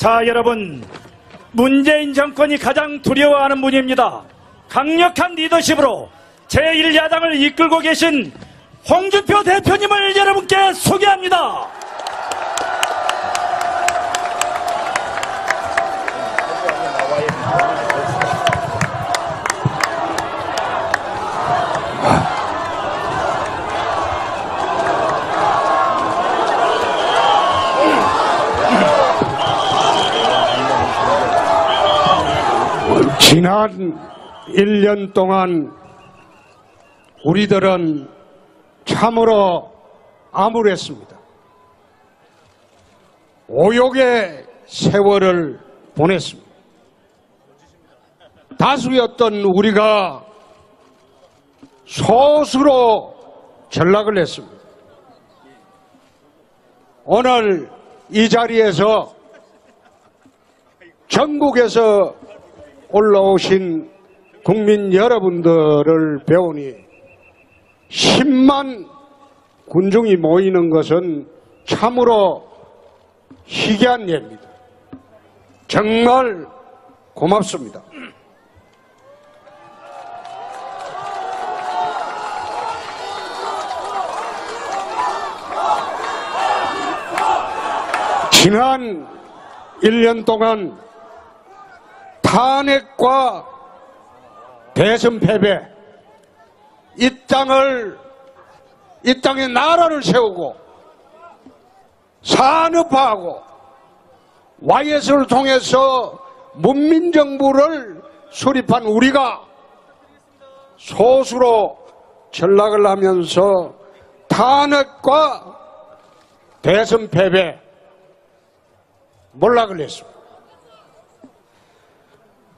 자, 여러분, 문재인 정권이 가장 두려워하는 분입니다. 강력한 리더십으로 제1야당을 이끌고 계신 홍준표 대표님을 여러분께 소개합니다. 지난 1년 동안 우리들은 참으로 암울했습니다. 오욕의 세월을 보냈습니다. 다수였던 우리가 소수로 전락을 했습니다. 오늘 이 자리에서 전국에서 올라오신 국민 여러분들을 배우니 10만 군중이 모이는 것은 참으로 희귀한 예입니다. 정말 고맙습니다. 지난 1년 동안 탄핵과 대선 패배, 이 땅에 나라를 세우고 산업화하고 YS를 통해서 문민정부를 수립한 우리가 소수로 전락을 하면서 탄핵과 대선 패배 몰락을 했습니다.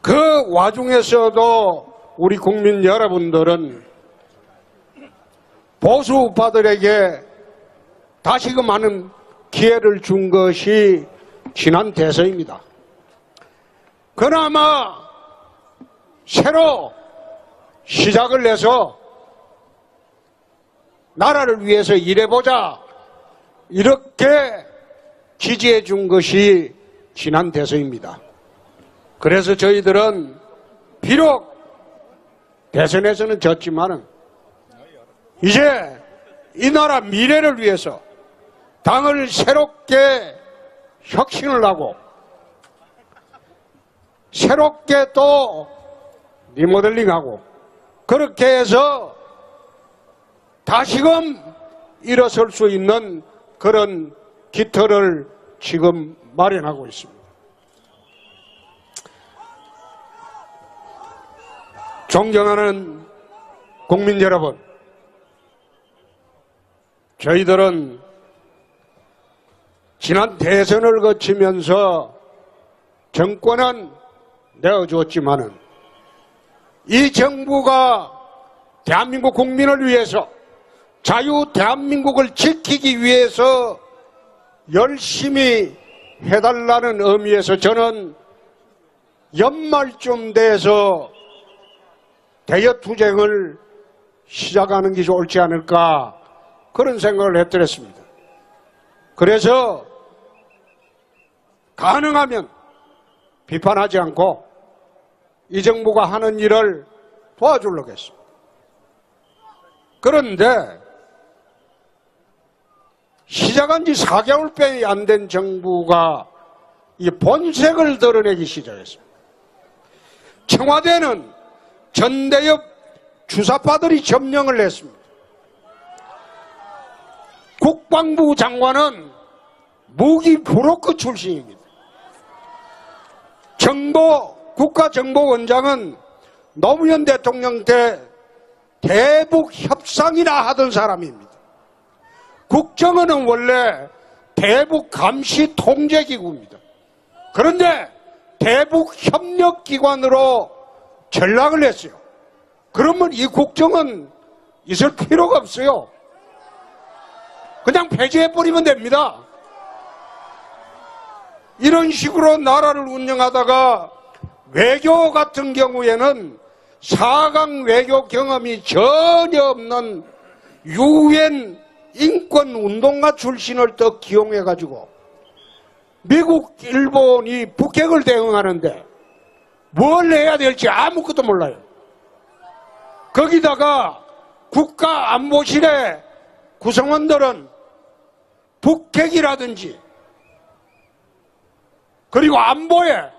그 와중에서도 우리 국민 여러분들은 보수 우파들에게 다시금 하는 기회를 준 것이 지난 대선입니다. 그나마 새로 시작을 해서 나라를 위해서 일해보자 이렇게 지지해 준 것이 지난 대선입니다. 그래서 저희들은 비록 대선에서는 졌지만은 이제 이 나라 미래를 위해서 당을 새롭게 혁신을 하고 새롭게 또 리모델링하고 그렇게 해서 다시금 일어설 수 있는 그런 기틀을 지금 마련하고 있습니다. 존경하는 국민 여러분, 저희들은 지난 대선을 거치면서 정권은 내어주었지만은 이 정부가 대한민국 국민을 위해서 자유 대한민국을 지키기 위해서 열심히 해달라는 의미에서 저는 연말쯤 돼서 대여투쟁을 시작하는 것이 옳지 않을까 그런 생각을 해드렸습니다. 그래서 가능하면 비판하지 않고 이 정부가 하는 일을 도와주려고 했습니다. 그런데 시작한 지 4개월밖에 안 된 정부가 이 본색을 드러내기 시작했습니다. 청와대는 전대협 주사파들이 점령을 했습니다. 국방부 장관은 무기 브로커 출신입니다. 국가정보원장은 노무현 대통령 때 대북 협상이나 하던 사람입니다. 국정원은 원래 대북 감시 통제기구입니다. 그런데 대북 협력기관으로 전락을 했어요. 그러면 이 국정은 있을 필요가 없어요. 그냥 폐지해버리면 됩니다. 이런 식으로 나라를 운영하다가 외교 같은 경우에는 4강 외교 경험이 전혀 없는 유엔 인권운동가 출신을 또 기용해가지고 미국, 일본이 북핵을 대응하는데 뭘 해야 될지 아무것도 몰라요. 거기다가 국가안보실의 구성원들은 북핵이라든지 그리고 안보에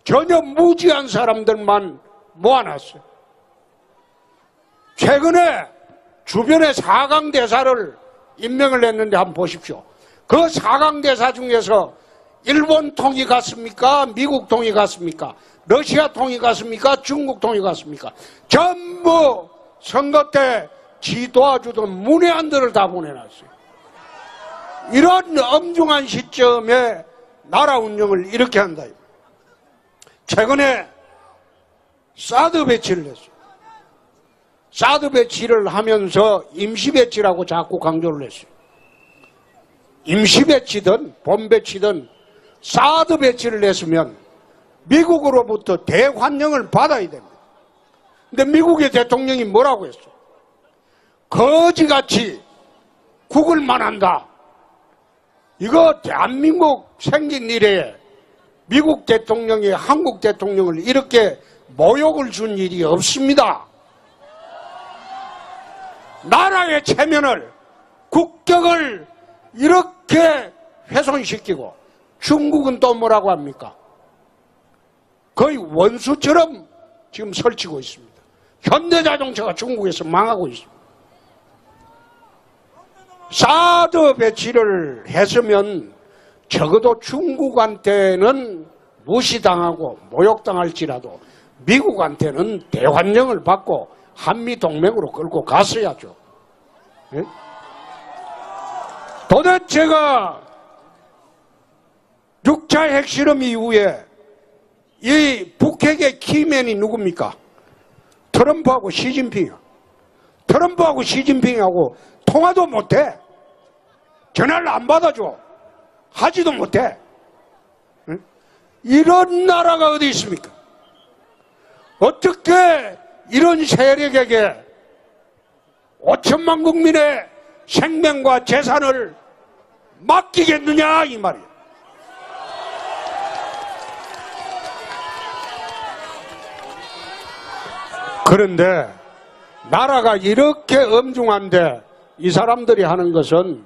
전혀 무지한 사람들만 모아놨어요. 최근에 주변에 4강 대사를 임명을 했는데 한번 보십시오. 그 4강 대사 중에서 일본 통이 갔습니까? 미국 통이 갔습니까? 러시아 통이 갔습니까? 중국 통이 갔습니까? 전부 선거 때 지 도와주던 문외한들을 다 보내놨어요. 이런 엄중한 시점에 나라 운영을 이렇게 한다. 최근에 사드 배치를 했어요. 사드 배치를 하면서 임시 배치라고 자꾸 강조를 했어요. 임시 배치든 본 배치든 사드 배치를 했으면 미국으로부터 대환영을 받아야 됩니다. 근데 미국의 대통령이 뭐라고 했어요? 거지같이 국을만 한다. 이거 대한민국 생긴 이래에 미국 대통령이 한국 대통령을 이렇게 모욕을 준 일이 없습니다. 나라의 체면을, 국격을 이렇게 훼손시키고 중국은 또 뭐라고 합니까? 거의 원수처럼 지금 설치고 있습니다. 현대자동차가 중국에서 망하고 있습니다. 사드 배치를 했으면 적어도 중국한테는 무시당하고 모욕당할지라도 미국한테는 대환영을 받고 한미동맹으로 끌고 갔어야죠. 네? 도대체가 6차 핵실험 이후에 이 북핵의 키맨이 누굽니까? 트럼프하고 시진핑이요. 트럼프하고 시진핑하고 통화도 못해. 전화를 안 받아줘. 하지도 못해. 응? 이런 나라가 어디 있습니까? 어떻게 이런 세력에게 5천만 국민의 생명과 재산을 맡기겠느냐 이 말이에요. 그런데 나라가 이렇게 엄중한데 이 사람들이 하는 것은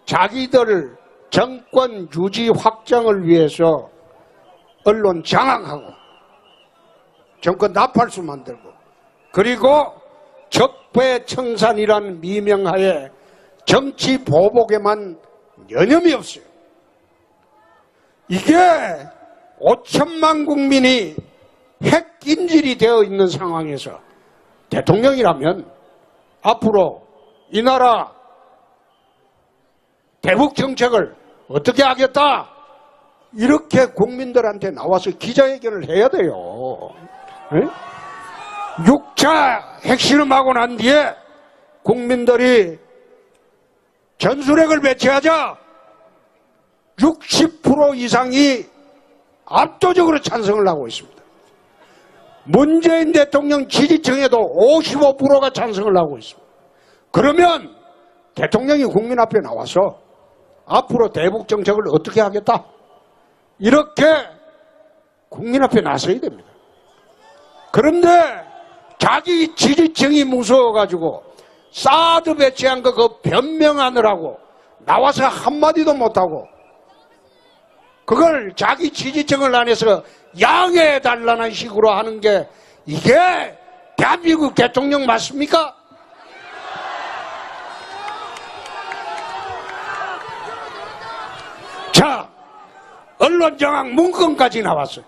자기들 정권 유지 확장을 위해서 언론 장악하고 정권 나팔수 만들고 그리고 적폐청산이라는 미명하에 정치 보복에만 여념이 없어요. 이게 5천만 국민이 핵인질이 되어 있는 상황에서 대통령이라면 앞으로 이 나라 대북 정책을 어떻게 하겠다 이렇게 국민들한테 나와서 기자회견을 해야 돼요. 네? 6차 핵실험하고 난 뒤에 국민들이 전술핵을 배치하자 60% 이상이 압도적으로 찬성을 하고 있습니다. 문재인 대통령 지지층에도 55%가 찬성을 하고 있습니다. 그러면 대통령이 국민 앞에 나와서 앞으로 대북 정책을 어떻게 하겠다 이렇게 국민 앞에 나서야 됩니다. 그런데 자기 지지층이 무서워가지고 사드 배치한 거 그거 변명하느라고 나와서 한마디도 못하고 그걸 자기 지지층을 안에서 양해해달라는 식으로 하는 게 이게 대한민국 대통령 맞습니까? 자, 언론장악 문건까지 나왔어요.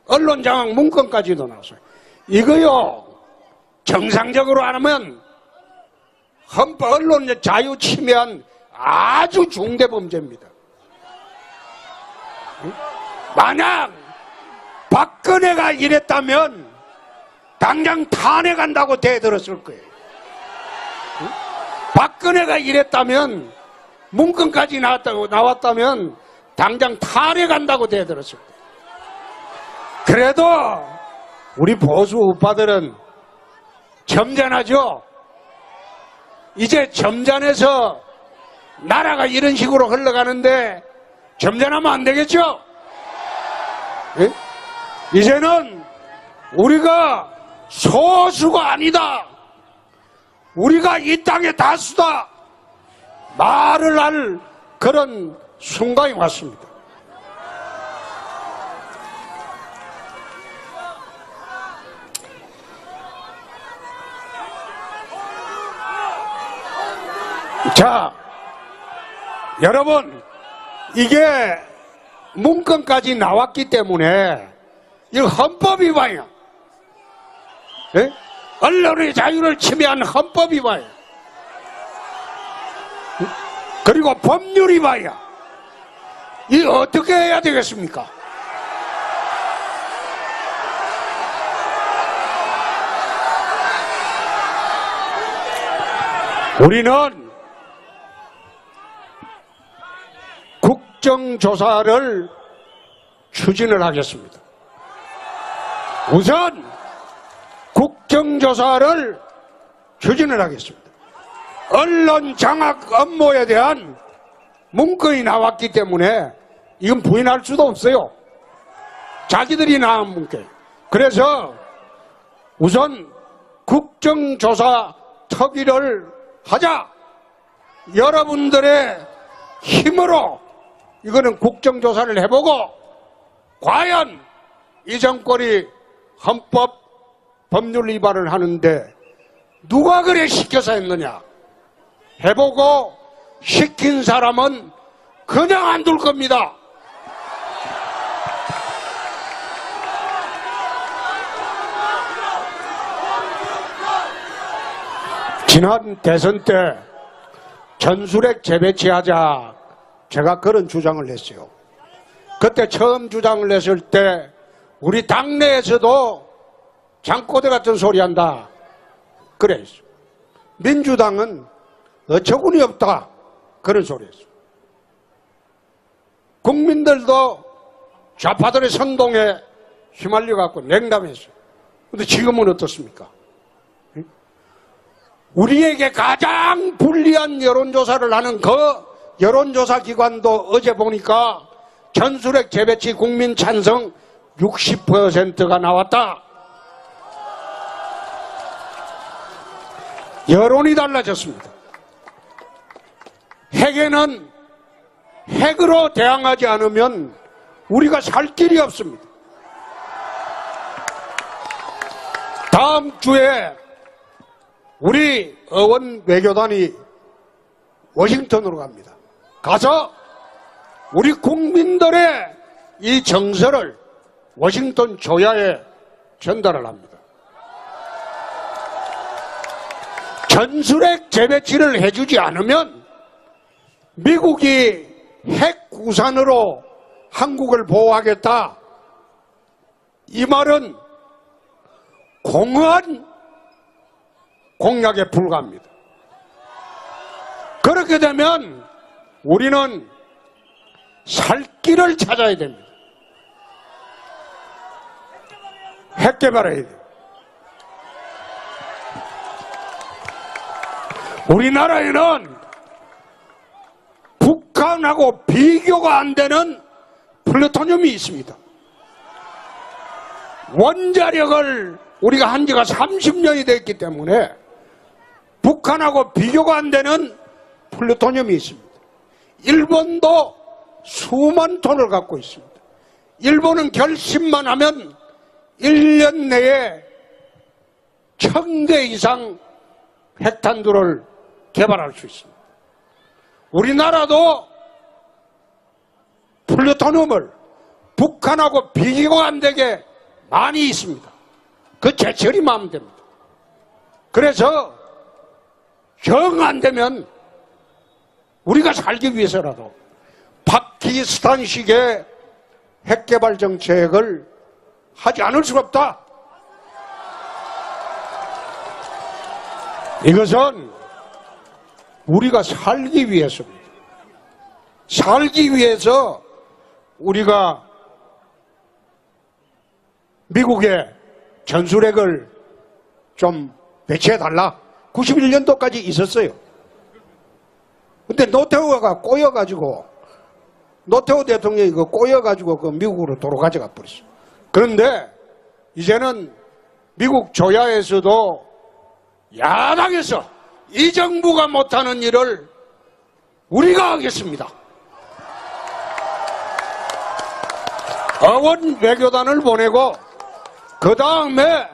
언론장악 문건까지도 나왔어요. 이거요, 정상적으로 안 하면 헌법 언론 자유 침해한 아주 중대 범죄입니다. 만약 박근혜가 이랬다면 당장 탄핵한다고 대들었을 거예요. 박근혜가 이랬다면 문건까지 나왔다면 당장 탄핵한다고 대들었을 거예요. 그래도 우리 보수 우파들은 점잖하죠. 이제 점잖해서 나라가 이런 식으로 흘러가는데 점잖하면 안 되겠죠? 예? 이제는 우리가 소수가 아니다. 우리가 이 땅의 다수다. 말을 할 그런 순간이 왔습니다. 자, 여러분, 이게 문건까지 나왔기 때문에 이거 헌법 위반이야. 예? 언론의 자유를 침해한 헌법 위반이야. 그리고 법률 위반이야. 이거 어떻게 해야 되겠습니까? 우리는 국정조사를 추진을 하겠습니다. 우선 국정조사를 추진을 하겠습니다. 언론 장악 업무에 대한 문건이 나왔기 때문에 이건 부인할 수도 없어요. 자기들이 나온 문건. 그래서 우선 국정조사 특위를 하자. 여러분들의 힘으로 이거는 국정조사를 해보고 과연 이 정권이 헌법 법률 위반을 하는데 누가 그래 시켜서 했느냐 해보고 시킨 사람은 그냥 안 둘 겁니다. 지난 대선 때 전술핵 재배치하자 제가 그런 주장을 했어요. 그때 처음 주장을 했을 때 우리 당내에서도 장꼬대 같은 소리 한다 그래. 민주당은 어처구니 없다 그런 소리 했어요. 국민들도 좌파들의 선동에 휘말려갖고 냉담했어요. 근데 지금은 어떻습니까? 우리에게 가장 불리한 여론조사를 하는 그 여론조사 기관도 어제 보니까 전술핵 재배치 국민 찬성 60%가 나왔다. 여론이 달라졌습니다. 핵에는 핵으로 대항하지 않으면 우리가 살 길이 없습니다. 다음 주에 우리 의원 외교단이 워싱턴으로 갑니다. 가서 우리 국민들의 이 정서를 워싱턴 조야에 전달을 합니다. 전술핵 재배치를 해주지 않으면 미국이 핵 우산으로 한국을 보호하겠다. 이 말은 공허한 공약에 불과합니다. 그렇게 되면 우리는 살 길을 찾아야 됩니다. 핵 개발해야 돼요. 우리나라에는 북한하고 비교가 안 되는 플루토늄이 있습니다. 원자력을 우리가 한 지가 30년이 됐기 때문에 북한하고 비교가 안 되는 플루토늄이 있습니다. 일본도 수만 톤을 갖고 있습니다. 일본은 결심만 하면 1년 내에 1000대 이상 핵탄두를 개발할 수 있습니다. 우리나라도 플루토늄을 북한하고 비교가 안 되게 많이 있습니다. 그 제철이 마음 됩니다. 그래서 정 안 되면 우리가 살기 위해서라도 파키스탄식의 핵개발 정책을 하지 않을 수가 없다. 이것은 우리가 살기 위해서입니다. 살기 위해서 우리가 미국의 전술핵을 좀 배치해달라. 91년도까지 있었어요. 근데 노태우가 꼬여가지고 노태우 대통령이 그 꼬여가지고 그 미국으로 도로 가져가 버렸어. 그런데 이제는 미국 조야에서도 야당에서 이 정부가 못하는 일을 우리가 하겠습니다. 어원 외교단을 보내고 그 다음에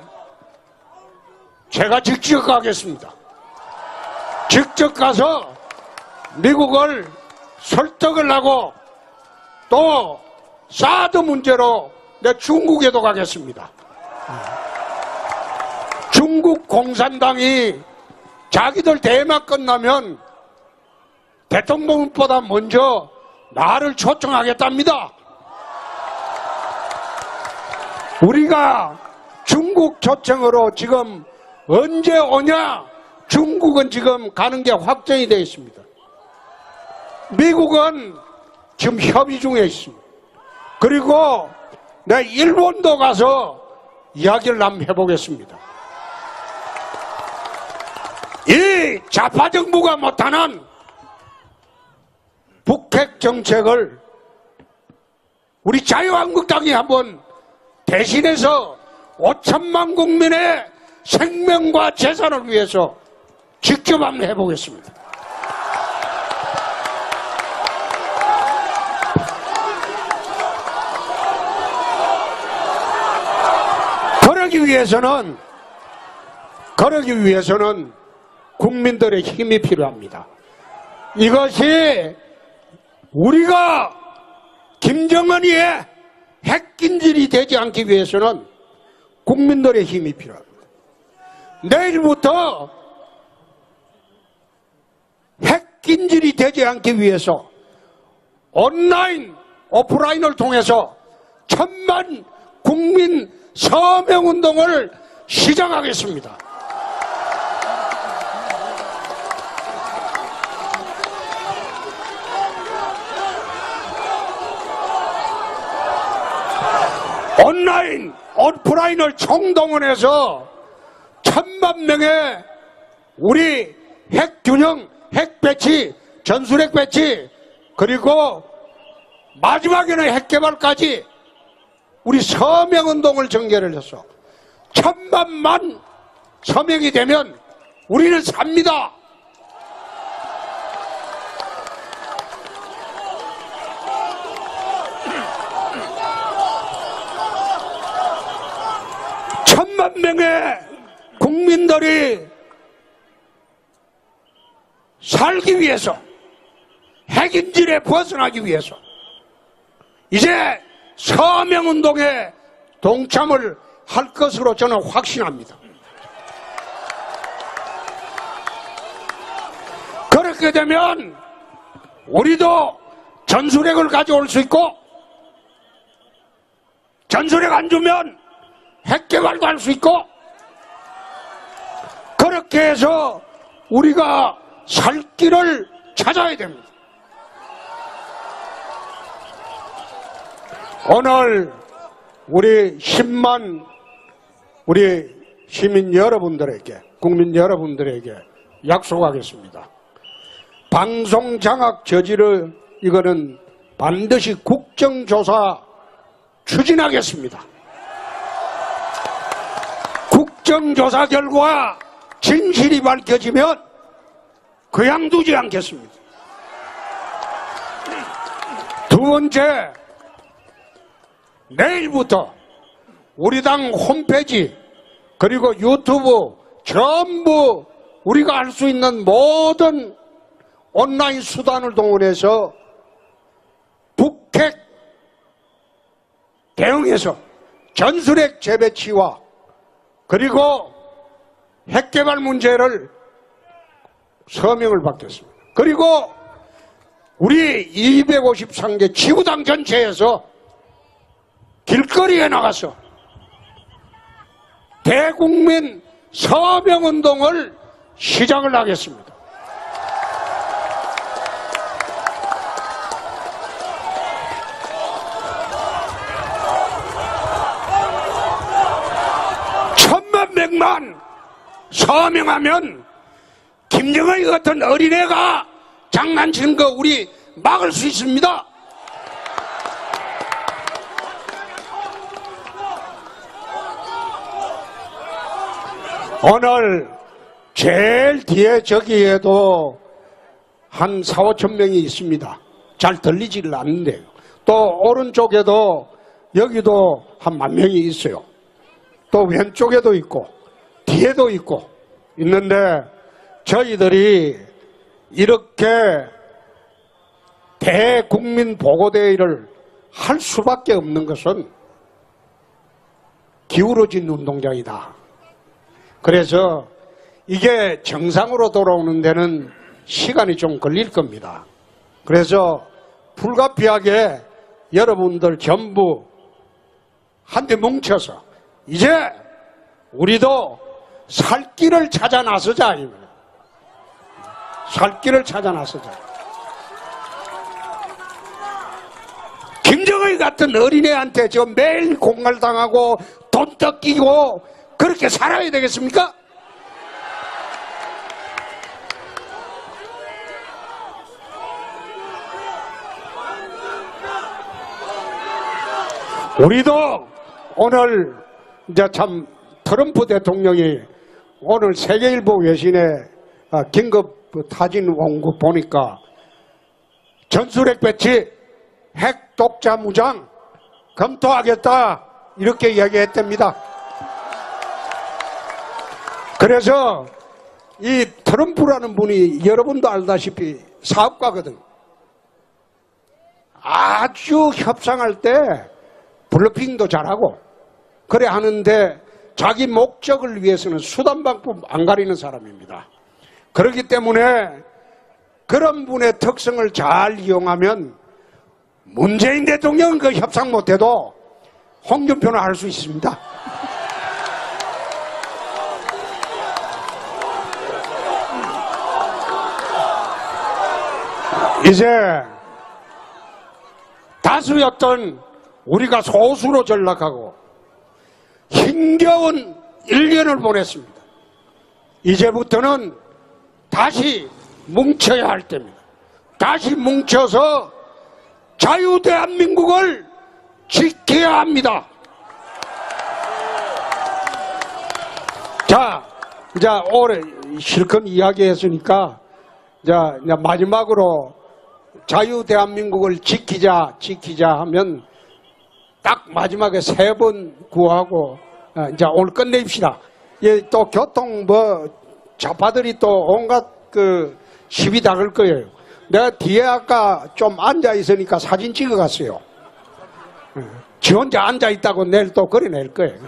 제가 직접 가겠습니다. 직접 가서 미국을 설득을 하고 또 사드 문제로 내 중국에도 가겠습니다. 중국 공산당이 자기들 대회만 끝나면 대통령보다 먼저 나를 초청하겠답니다. 우리가 중국 초청으로 지금 언제 오냐? 중국은 지금 가는 게 확정이 되어 있습니다. 미국은 지금 협의 중에 있습니다. 그리고 내 일본도 가서 이야기를 한번 해보겠습니다. 이 좌파 정부가 못하는 북핵 정책을 우리 자유한국당이 한번 대신해서 5천만 국민의 생명과 재산을 위해서 직접 한번 해보겠습니다. 그러기 위해서는 국민들의 힘이 필요합니다. 이것이 우리가 김정은이의 핵긴질이 되지 않기 위해서는 국민들의 힘이 필요합니다. 내일부터 핵긴질이 되지 않기 위해서 온라인, 오프라인을 통해서 1000만 국민 서명운동을 시작하겠습니다. 온라인, 오프라인을 총동원해서 1000만 명의 우리 핵균형, 핵배치, 전술핵 배치, 그리고 마지막에는 핵개발까지 우리 서명운동을 전개를 해서 1000만만 서명이 되면 우리는 삽니다. 천만 명의 국민들이 살기 위해서, 핵인질에 벗어나기 위해서 이제 서명운동에 동참을 할 것으로 저는 확신합니다. 그렇게 되면 우리도 전술핵을 가져올 수 있고, 전술핵 안 주면 핵개발도 할 수 있고, 그렇게 해서 우리가 살 길을 찾아야 됩니다. 오늘 우리 10만 우리 시민 여러분들에게, 국민 여러분들에게 약속하겠습니다. 방송 장악 저지를 이거는 반드시 국정조사 추진하겠습니다. 국정조사 결과 진실이 밝혀지면 그냥두지 않겠습니다. 두 번째, 내일부터 우리 당 홈페이지 그리고 유튜브 전부 우리가 할 수 있는 모든 온라인 수단을 동원해서 북핵 대응해서 전술핵 재배치와 그리고 핵개발 문제를 서명을 받겠습니다. 그리고 우리 253개 지구당 전체에서 길거리에 나가서 대국민 서명운동을 시작을 하겠습니다. 천만 명만 서명하면 김정은이 같은 어린애가 장난치는 거 우리 막을 수 있습니다. 오늘 제일 뒤에 저기에도 한 4, 5천 명이 있습니다. 잘 들리지를 않는데요. 또 오른쪽에도 여기도 한 10,000명이 있어요. 또 왼쪽에도 있고 뒤에도 있고 있는데 저희들이 이렇게 대국민 보고대회를 할 수밖에 없는 것은 기울어진 운동장이다. 그래서 이게 정상으로 돌아오는 데는 시간이 좀 걸릴 겁니다. 그래서 불가피하게 여러분들 전부 한데 뭉쳐서 이제 우리도 살 길을 찾아 나서자. 살 길을 찾아 나서자. 김정일 같은 어린애한테 지금 매일 공갈당하고 돈 뜯기고 그렇게 살아야 되겠습니까? 우리도 오늘 이제 참 트럼프 대통령이 오늘 세계일보 외신에 긴급 타진 온 거 보니까 전술핵 배치, 핵 독자 무장 검토하겠다 이렇게 이야기했답니다. 그래서 이 트럼프라는 분이 여러분도 알다시피 사업가거든. 아주 협상할 때 블러핑도 잘하고 그래 하는데 자기 목적을 위해서는 수단방법 안 가리는 사람입니다. 그렇기 때문에 그런 분의 특성을 잘 이용하면 문재인 대통령은 그 협상 못해도 홍준표는 할 수 있습니다. 이제 다수였던 우리가 소수로 전락하고 힘겨운 1년을 보냈습니다. 이제부터는 다시 뭉쳐야 할 때입니다. 다시 뭉쳐서 자유대한민국을 지켜야 합니다. 자, 이제 올해 실컷 이야기했으니까 이제 마지막으로 자유대한민국을 지키자 하면 딱 마지막에 3번 구하고 이제 오늘 끝내입시다. 예, 또 교통 좌파들이 또 온갖 시비 다 걸 거예요. 내가 뒤에 아까 좀 앉아 있으니까 사진 찍어 갔어요. 지 혼자 앉아 있다고 내일 또 그려낼 거예요.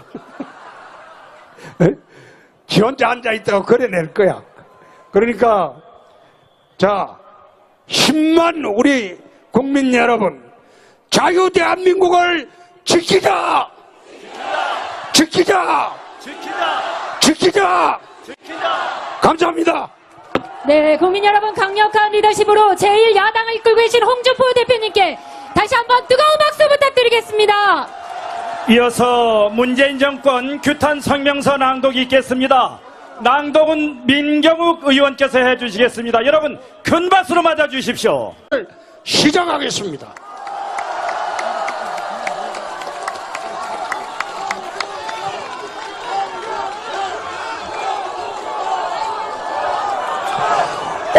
지 혼자 앉아 있다고 그려낼 거야. 그러니까 자 10만 우리 국민 여러분 자유대한민국을 지키자! 지키자! 지키자! 지키자! 지키자! 감사합니다. 네, 국민 여러분 강력한 리더십으로 제1야당을 이끌고 계신 홍준표 대표님께 다시 한번 뜨거운 박수 부탁드리겠습니다. 이어서 문재인 정권 규탄 성명서 낭독이 있겠습니다. 낭독은 민경욱 의원께서 해주시겠습니다. 여러분 큰 박수로 맞아주십시오. 시작하겠습니다.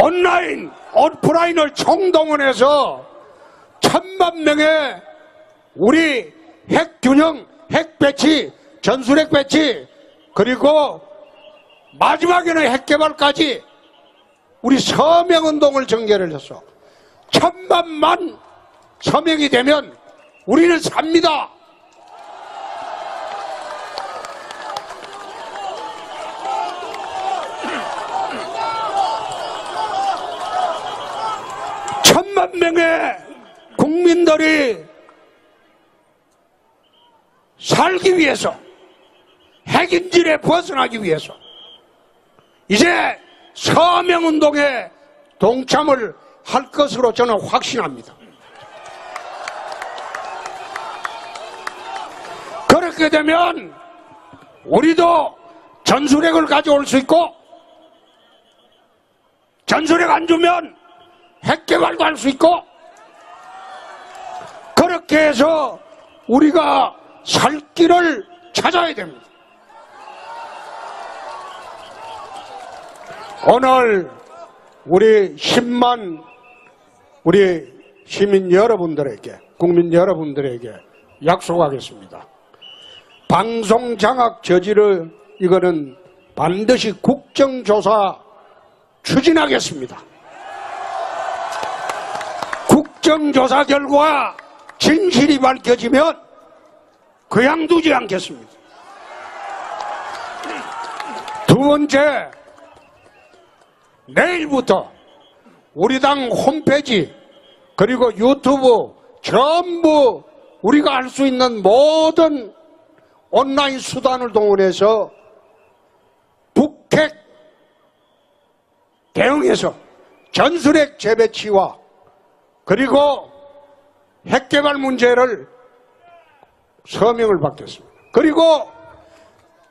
온라인, 오프라인을 총동원해서 1,000만 명의 우리 핵균형, 핵배치, 전술핵 배치, 그리고 마지막에는 핵개발까지 우리 서명운동을 전개를 했어. 1,000만 서명이 되면 우리는 삽니다. 천만 명의 국민들이 살기 위해서, 핵인질에 벗어나기 위해서 이제 서명운동에 동참을 할 것으로 저는 확신합니다. 그렇게 되면 우리도 전술핵을 가져올 수 있고, 전술핵 안 주면 핵개발도 할 수 있고, 그렇게 해서 우리가 살 길을 찾아야 됩니다. 오늘 우리 10만 우리 시민 여러분들에게, 국민 여러분들에게 약속하겠습니다. 방송 장악 저지를 이거는 반드시 국정조사 추진하겠습니다. 국정조사 결과 진실이 밝혀지면 그냥 두지 않겠습니다. 두 번째, 내일부터 우리 당 홈페이지 그리고 유튜브 전부 우리가 할 수 있는 모든 온라인 수단을 동원해서 북핵 대응해서 전술핵 재배치와 그리고 핵개발 문제를 서명을 받겠습니다. 그리고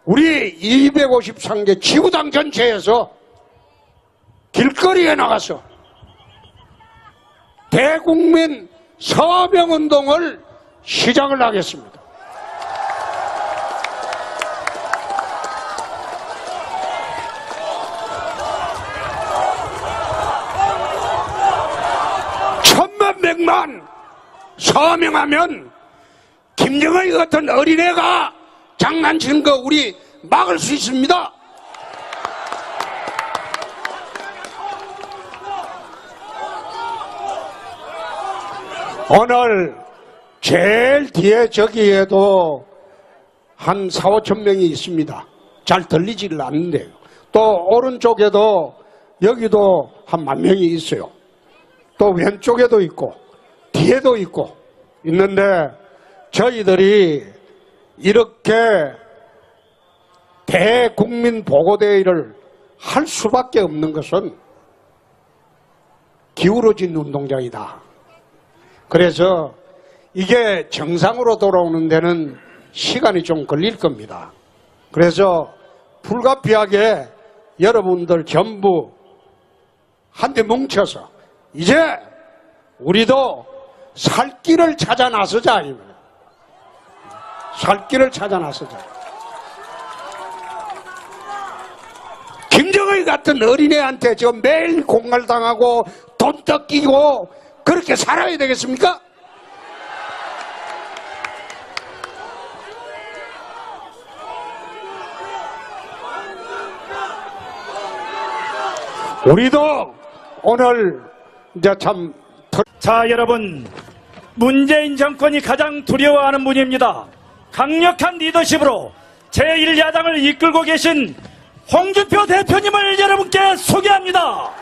우리 253개 지구당 전체에서 길거리에 나가서 대국민 서명운동을 시작을 하겠습니다. 천만 백만 서명하면 김정일 같은 어린애가 장난치는 거 우리 막을 수 있습니다. 오늘 제일 뒤에 저기에도 한 4, 5천 명이 있습니다. 잘 들리지를 않는데요. 또 오른쪽에도 여기도 한 10,000명이 있어요. 또 왼쪽에도 있고 뒤에도 있고 있는데 저희들이 이렇게 대국민 보고대회를 할 수밖에 없는 것은 기울어진 운동장이다. 그래서 이게 정상으로 돌아오는 데는 시간이 좀 걸릴 겁니다. 그래서 불가피하게 여러분들 전부 한데 뭉쳐서 이제 우리도 살 길을 찾아 나서자. 살 길을 찾아 나서자. 김정일 같은 어린애한테 지금 매일 공갈당하고 돈 뜯기고 그렇게 살아야 되겠습니까? 우리도 오늘 이제 참 자, 여러분, 문재인 정권이 가장 두려워하는 분입니다. 강력한 리더십으로 제1야당을 이끌고 계신 홍준표 대표님을 여러분께 소개합니다.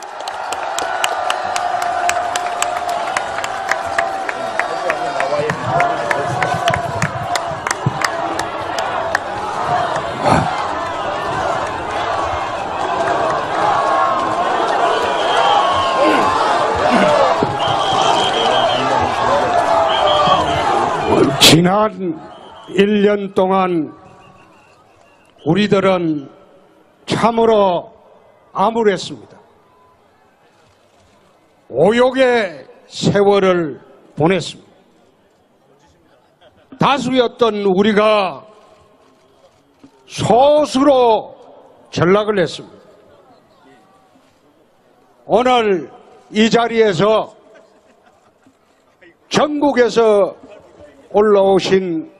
지난 1년 동안 우리들은 참으로 암울했습니다. 오욕의 세월을 보냈습니다. 다수였던 우리가 소수로 전락을 했습니다. 오늘 이 자리에서 전국에서 올라오신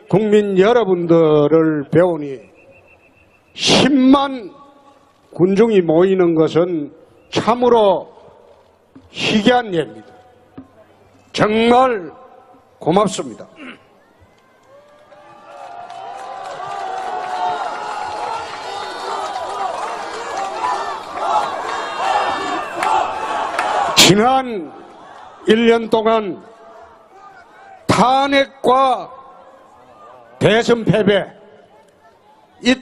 국민 여러분들을 배우니 10만 군중이 모이는 것은 참으로 희귀한 예입니다. 정말 고맙습니다. 지난 1년 동안 탄핵과 대선 패배, 이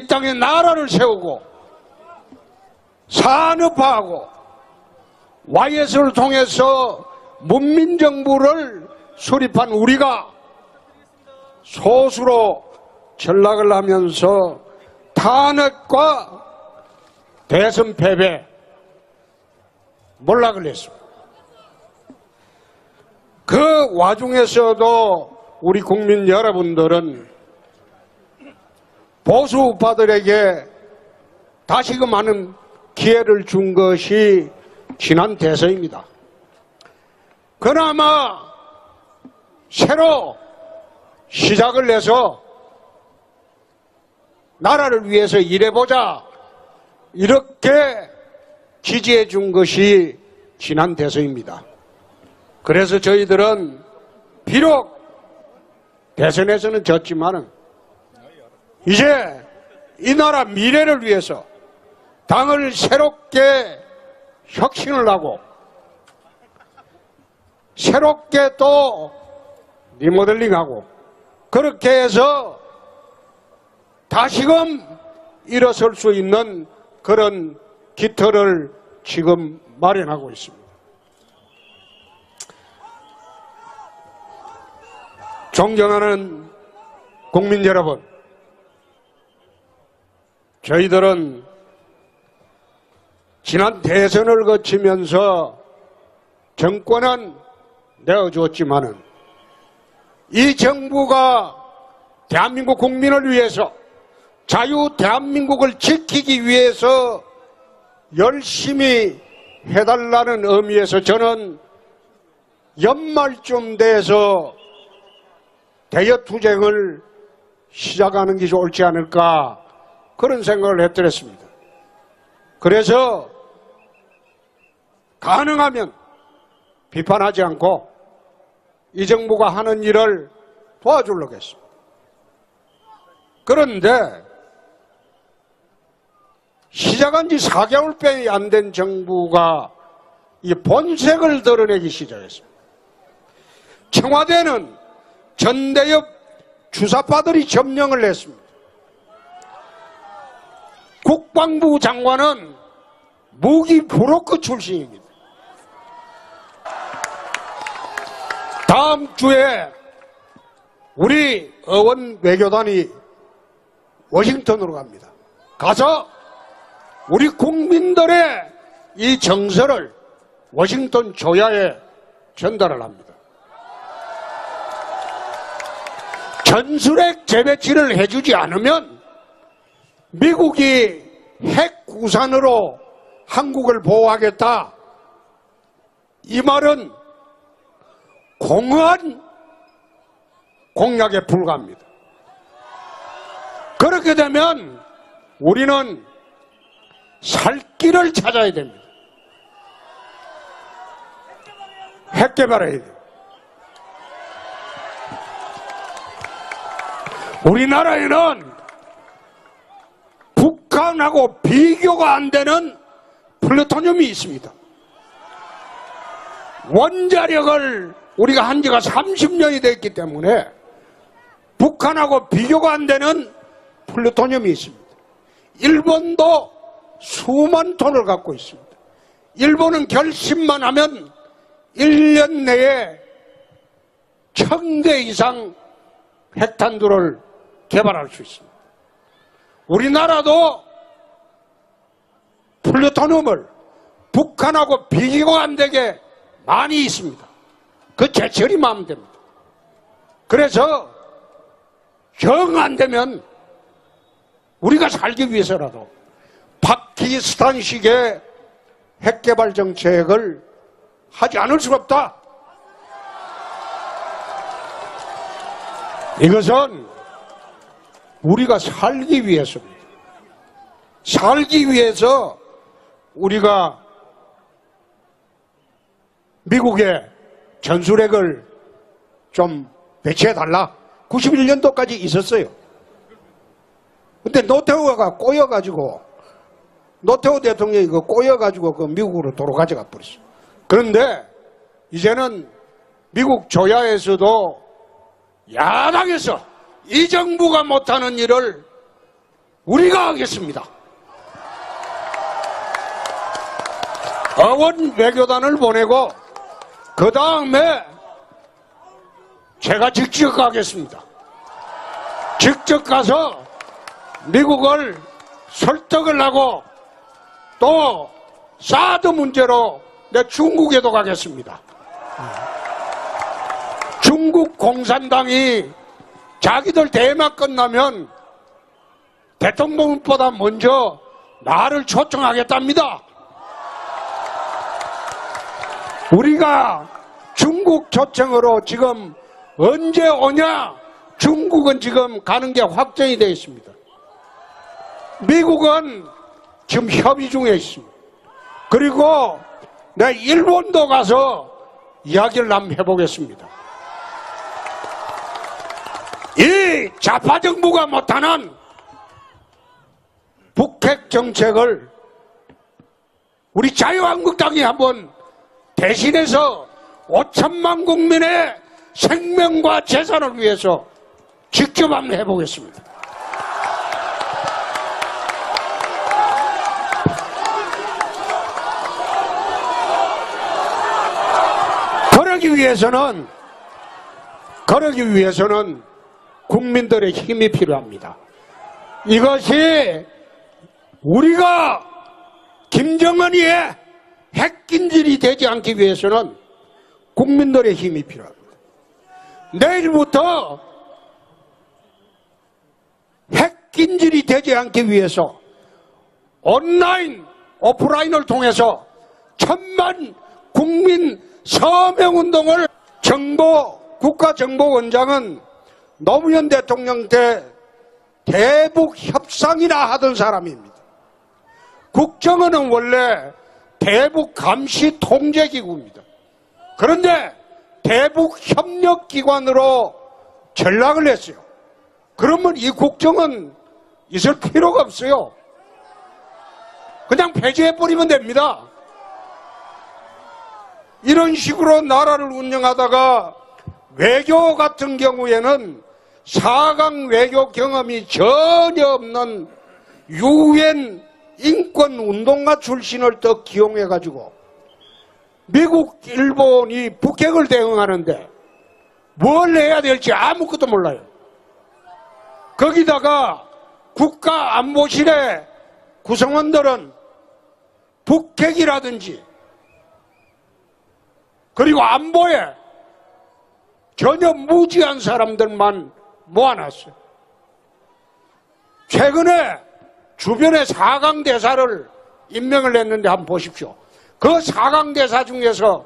땅에 나라를 세우고 산업화하고 YS를 통해서 문민정부를 수립한 우리가 소수로 전락을 하면서 탄핵과 대선 패배 몰락을 했습니다. 그 와중에서도 우리 국민 여러분들은 보수 우파들에게 다시금 하는 기회를 준 것이 지난 대선입니다. 그나마 새로 시작을 해서 나라를 위해서 일해보자 이렇게 지지해 준 것이 지난 대선입니다. 그래서 저희들은 비록 대선에서는 졌지만은 이제 이 나라 미래를 위해서 당을 새롭게 혁신을 하고 새롭게 또 리모델링하고 그렇게 해서 다시금 일어설 수 있는 그런 깃털을 지금 마련하고 있습니다. 존경하는 국민 여러분, 저희들은 지난 대선을 거치면서 정권은 내어주었지만은 이 정부가 대한민국 국민을 위해서 자유 대한민국을 지키기 위해서 열심히 해달라는 의미에서 저는 연말쯤 돼서 대여투쟁을 시작하는 것이 옳지 않을까 그런 생각을 했더랬습니다. 그래서 가능하면 비판하지 않고 이 정부가 하는 일을 도와주려고 했습니다. 그런데 시작한 지 4개월밖에 안 된 정부가 이 본색을 드러내기 시작했습니다. 청와대는 전대협 주사파들이 점령을 했습니다. 국방부 장관은 무기 브로커 출신입니다. 다음 주에 우리 의원 외교단이 워싱턴으로 갑니다. 가서 우리 국민들의 이 정서를 워싱턴 조야에 전달을 합니다. 전술핵 재배치를 해주지 않으면 미국이 핵 구산으로 한국을 보호하겠다. 이 말은 공허한 공약에 불과합니다. 그렇게 되면 우리는 살 길을 찾아야 됩니다. 핵 개발해야 돼요. 우리나라에는 북한하고 비교가 안 되는 플루토늄이 있습니다. 원자력을 우리가 한 지가 30년이 됐기 때문에 북한하고 비교가 안 되는 플루토늄이 있습니다. 일본도 수만 톤을 갖고 있습니다. 일본은 결심만 하면 1년 내에 1000개 이상 핵탄두를 개발할 수 있습니다. 우리나라도 플루토늄을 북한하고 비교가 안 되게 많이 있습니다. 그 제철이면 하면 됩니다. 그래서 정 안 되면 우리가 살기 위해서라도 파키스탄식의 핵개발 정책을 하지 않을 수가 없다. 이것은 우리가 살기 위해서입니다. 살기 위해서 우리가 미국의 전술핵을 좀 배치해달라. 91년도까지 있었어요. 근데 노태우가 꼬여가지고, 노태우 대통령이 꼬여가지고 미국으로 도로 가져가 버렸어요. 그런데 이제는 미국 조야에서도 야당에서 이 정부가 못하는 일을 우리가 하겠습니다. 의원 외교단을 보내고 그 다음에 제가 직접 가겠습니다. 직접 가서 미국을 설득을 하고 또 사드 문제로 내 중국에도 가겠습니다. 중국 공산당이 자기들 대회만 끝나면 대통령보다 먼저 나를 초청하겠답니다. 우리가 중국 초청으로 지금 언제 오냐? 중국은 지금 가는 게 확정이 되어 있습니다. 미국은 지금 협의 중에 있습니다. 그리고 내가 일본도 가서 이야기를 한번 해보겠습니다. 이 좌파 정부가 못하는 북핵 정책을 우리 자유한국당이 한번 대신해서 5천만 국민의 생명과 재산을 위해서 직접 한번 해보겠습니다. 그러기 위해서는 국민들의 힘이 필요합니다. 이것이 우리가 김정은이의 핵긴질이 되지 않기 위해서는 국민들의 힘이 필요합니다. 내일부터 핵긴질이 되지 않기 위해서 온라인, 오프라인을 통해서 1000만 국민 서명운동을 국가정보원장은 노무현 대통령 때 대북 협상이나 하던 사람입니다. 국정원은 원래 대북 감시 통제기구입니다. 그런데 대북 협력기관으로 전락을 했어요. 그러면 이 국정은 있을 필요가 없어요. 그냥 폐지해버리면 됩니다. 이런 식으로 나라를 운영하다가 외교 같은 경우에는 4강 외교 경험이 전혀 없는 유엔 인권운동가 출신을 또 기용해가지고 미국, 일본이 북핵을 대응하는데 뭘 해야 될지 아무것도 몰라요. 거기다가 국가안보실의 구성원들은 북핵이라든지 그리고 안보에 전혀 무지한 사람들만 모아놨어요. 최근에 주변에 4강 대사를 임명을 했는데 한번 보십시오. 그 4강 대사 중에서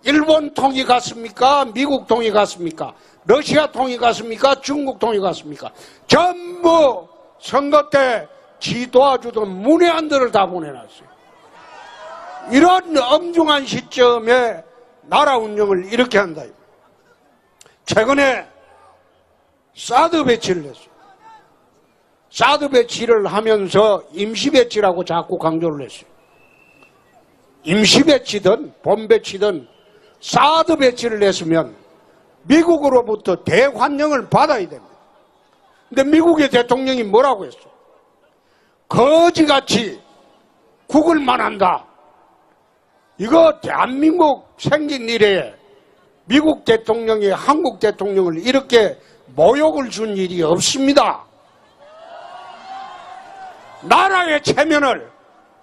일본 통이 갔습니까? 미국 통이 갔습니까? 러시아 통이 갔습니까? 중국 통이 갔습니까? 전부 선거 때 지 도와주던 문외한들을 다 보내놨어요. 이런 엄중한 시점에 나라 운영을 이렇게 한다. 최근에 사드 배치를 했어요. 사드 배치를 하면서 임시 배치라고 자꾸 강조를 했어요. 임시 배치든 본 배치든 사드 배치를 했으면 미국으로부터 대환영을 받아야 됩니다. 근데 미국의 대통령이 뭐라고 했어? 거지같이 국을만 한다. 이거 대한민국 생긴 이래 미국 대통령이 한국 대통령을 이렇게 모욕을 준 일이 없습니다. 나라의 체면을,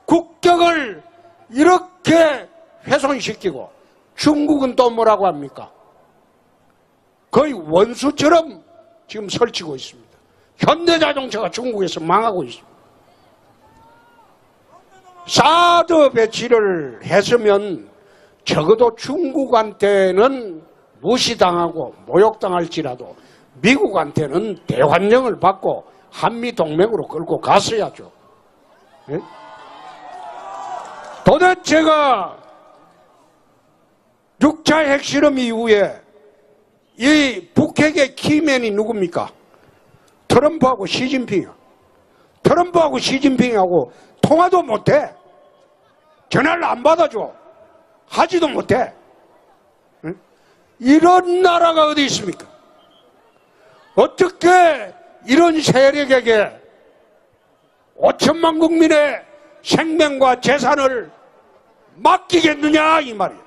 국격을 이렇게 훼손시키고 중국은 또 뭐라고 합니까? 거의 원수처럼 지금 설치고 있습니다. 현대자동차가 중국에서 망하고 있습니다. 사드 배치를 했으면 적어도 중국한테는 무시당하고 모욕당할지라도 미국한테는 대환영을 받고 한미동맹으로 끌고 갔어야죠. 네? 도대체가 6차 핵실험 이후에 이 북핵의 키맨이 누굽니까? 트럼프하고 시진핑이요. 트럼프하고 시진핑하고 통화도 못해. 전화를 안 받아줘. 하지도 못해. 응? 이런 나라가 어디 있습니까? 어떻게 이런 세력에게 5천만 국민의 생명과 재산을 맡기겠느냐 이 말이에요.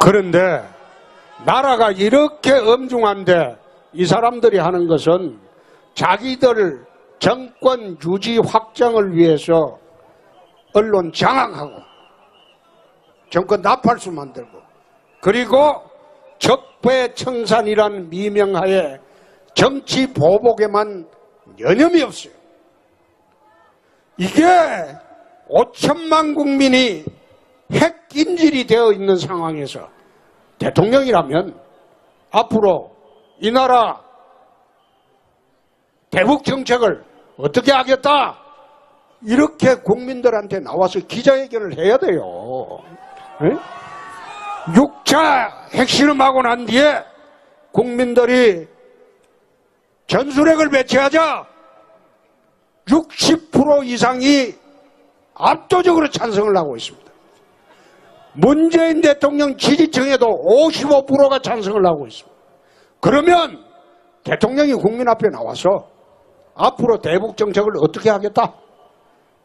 그런데 나라가 이렇게 엄중한데 이 사람들이 하는 것은 자기들 정권 유지 확장을 위해서 언론 장악하고 정권 나팔수 만들고 그리고 적폐청산이라는 미명하에 정치 보복에만 여념이 없어요. 이게 5천만 국민이 핵인질이 되어 있는 상황에서 대통령이라면 앞으로 이 나라 대북 정책을 어떻게 하겠다, 이렇게 국민들한테 나와서 기자회견을 해야 돼요. 6차 핵실험하고 난 뒤에 국민들이 전술핵을 배치하자 60% 이상이 압도적으로 찬성을 하고 있습니다. 문재인 대통령 지지층에도 55%가 찬성을 하고 있습니다. 그러면 대통령이 국민 앞에 나와서 앞으로 대북 정책을 어떻게 하겠다,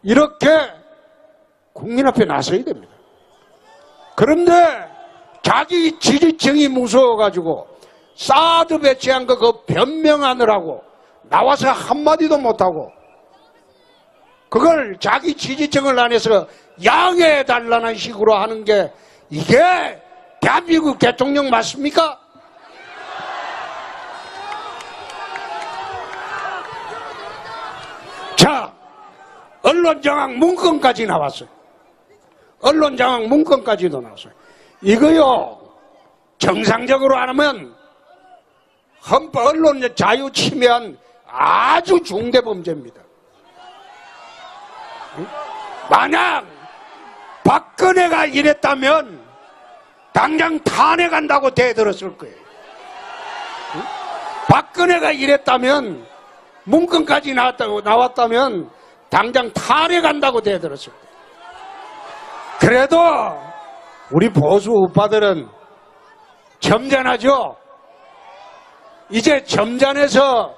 이렇게 국민 앞에 나서야 됩니다. 그런데 자기 지지층이 무서워가지고 사드 배치한 거 그거 변명하느라고 나와서 한마디도 못하고 그걸 자기 지지층을 안에서 양해해달라는 식으로 하는 게, 이게 대한민국 대통령 맞습니까? 자, 언론장악 문건까지 나왔어요. 언론장악 문건까지도 나왔어요. 이거요, 정상적으로 안 하면 헌법 언론 자유 침해한 아주 중대 범죄입니다. 만약 박근혜가 이랬다면 당장 탄핵한다고 대들었을 거예요. 박근혜가 이랬다면, 문건까지 나왔다면 당장 탄핵한다고 대들었을 거예요. 그래도 우리 보수 우파들은 점잖하죠. 이제 점잖해서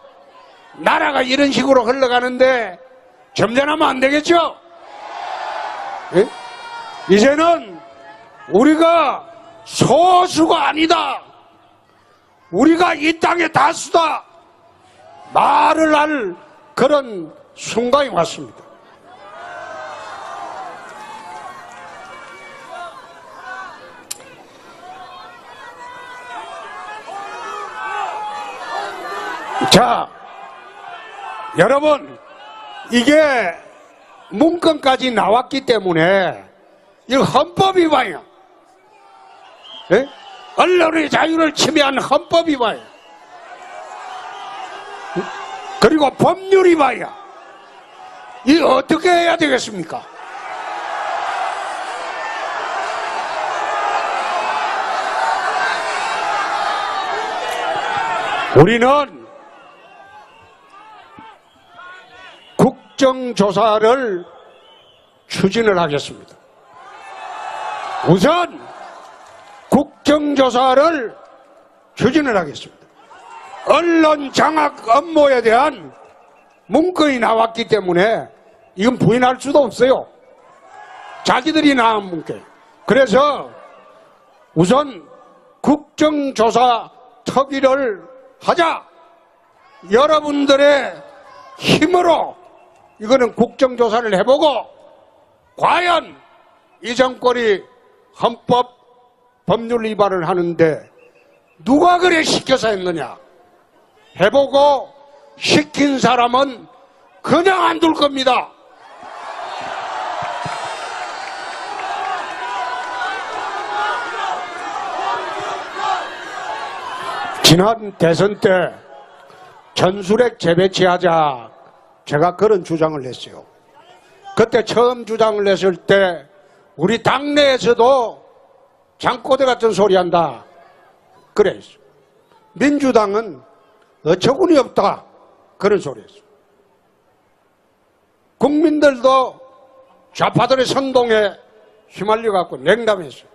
나라가 이런 식으로 흘러가는데 점잖하면 안 되겠죠? 예? 이제는 우리가 소수가 아니다, 우리가 이 땅의 다수다 말을 할 그런 순간이 왔습니다. 자, 여러분, 이게 문건까지 나왔기 때문에 이거 헌법 위반이야. 예? 언론의 자유를 침해한 헌법 위반이야. 그리고 법률 위반이야. 이거 어떻게 해야 되겠습니까? 우리는 국정조사를 추진을 하겠습니다. 우선 국정조사를 추진을 하겠습니다. 언론 장악 업무에 대한 문건이 나왔기 때문에 이건 부인할 수도 없어요. 자기들이 나온 문건. 그래서 우선 국정조사 특위를 하자. 여러분들의 힘으로 이거는 국정조사를 해보고 과연 이 정권이 헌법 법률 위반을 하는데 누가 그래 시켜서 했느냐 해보고, 시킨 사람은 그냥 안 둘 겁니다. 지난 대선 때 전술핵 재배치하자, 제가 그런 주장을 했어요. 그때 처음 주장을 했을 때 우리 당내에서도 장꼬대 같은 소리 한다 그랬어요. 민주당은 어처구니 없다 그런 소리 했어요. 국민들도 좌파들의 선동에 휘말려갖고 냉담했어요.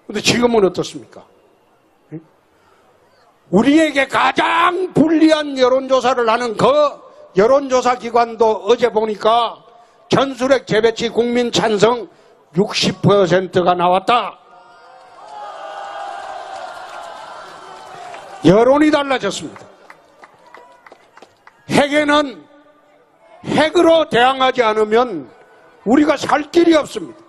근데 지금은 어떻습니까? 우리에게 가장 불리한 여론조사를 하는 그 여론조사 기관도 어제 보니까 전술핵 재배치 국민 찬성 60%가 나왔다. 여론이 달라졌습니다. 핵에는 핵으로 대항하지 않으면 우리가 살 길이 없습니다.